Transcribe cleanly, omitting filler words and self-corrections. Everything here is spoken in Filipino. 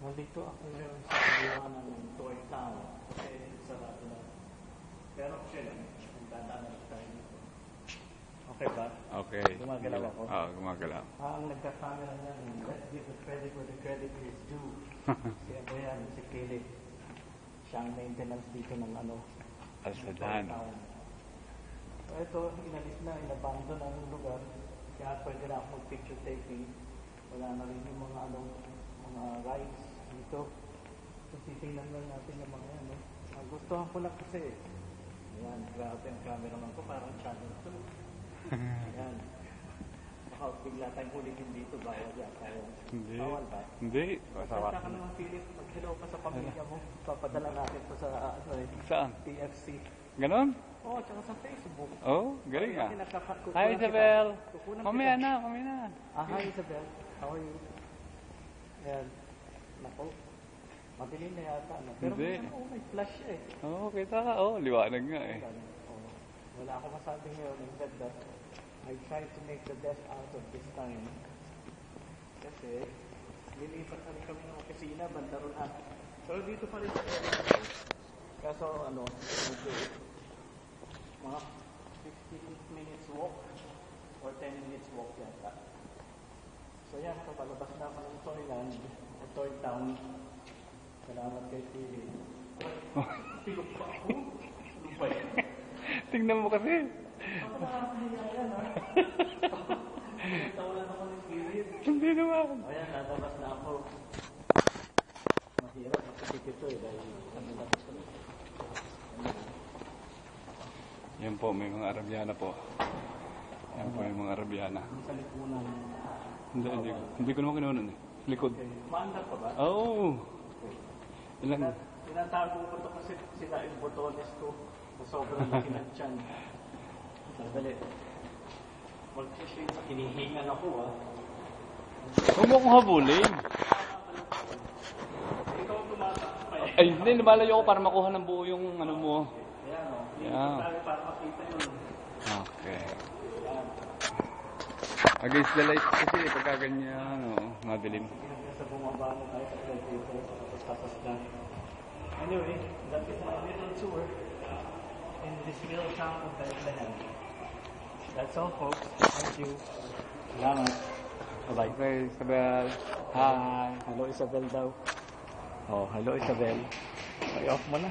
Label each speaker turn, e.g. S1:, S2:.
S1: Nandito ako ngayon sa kaliwanan ng Toy Town kasi sarado na. Pero okay lang, nagdadaanan tayo dito. Okay ba?
S2: Okay.
S1: Gumagalaw ako?
S2: Oo, gumagalaw.
S1: Ang nagkakamera niyan, let's give the credit where the credit is due. Si ano yan, si Philip. Siya ang maintenance dito ng
S2: Alsadan.
S1: So ito, inalis na, inabandon ang lugar. Kaya pwede na ako picture taking. Wala na rin yung mga rides dito. So titingnan lang natin yung mga yan. Gustuhan ko lang kasi. Ayan, grabe ang cameraman ko, parang channel 2. Ayan. Baka bigla tayong ulitin dito, bawal yata yun.
S2: Hindi.
S1: Bawal ba?
S2: Hindi.
S1: Pasensya ka naman, Philip. Mag-hello ka sa pamilya mo. Papadala natin to sa
S2: Saan?
S1: TFC.
S2: Ganon?
S1: Oo, tsaka sa Facebook.
S2: Oh, galing ah.
S1: Kukunan
S2: Hi, Isabel.
S1: Kukunan
S2: Mamaya
S1: kita.
S2: na, mamaya na.
S1: Hi, Isabel. How are you? Ayan. Nako. Madilim na yata. No? Pero
S2: Hindi.
S1: may flash eh.
S2: Oo, kita ka. Oo, liwanag nga eh.
S1: Oh, wala akong masabi ngayon. Except that I try to make the best out of this time. Kasi, lilipat na rin kami ng opisina, bandaron na. Pero dito pa rin sa area. Kaso, mga 15 minutes walk or 10 minutes walk yata. So yan, so palabas na ako ng Toyland, o Toy Town. Salamat kay Philip. Pilok pa ako? Ano ba yan?
S2: Tingnan mo kasi.
S1: Ako nakakahiya yan, ha? Tawalan ako ni Philip.
S2: Hindi naman.
S1: O yan, lalabas na ako. Mahirap makasip ito eh, dahil kami na gusto nito.
S2: Yan po, may mga Arabiana po. Yan po yung mga Arabiana.
S1: Sa lipunan.
S2: Hindi ko naman kinuha nun eh. Likod.
S1: Okay. Maandar pa ba?
S2: Oo. Ilan?
S1: Tinatago ko ito kasi sila yung botones ko. Sobrang laki ng tiyan. Sandali. Mag-shade sa kinihingan ako ah.
S2: Huwag mo akong habulin.
S1: Ikaw tumatakbo pa eh.
S2: Ay, hindi. Lumalayo ako para makuha ng buo yung ano mo.
S1: Ayan o.
S2: Yeah.
S1: Tayo para makita yun.
S2: Okay.
S1: Ayan.
S2: Against the light kasi pagka ganyan, madilim.
S1: Sa bumaba na tayo sa elevator. Tapos na. Anyway, that is my little tour in this little town of Bethlehem. That's all folks. Thank you. Salamat. Bye-bye.
S2: Okay, Isabel. Hi.
S1: Hello Isabel daw. Oh, hello Isabel. Ay, off mo na.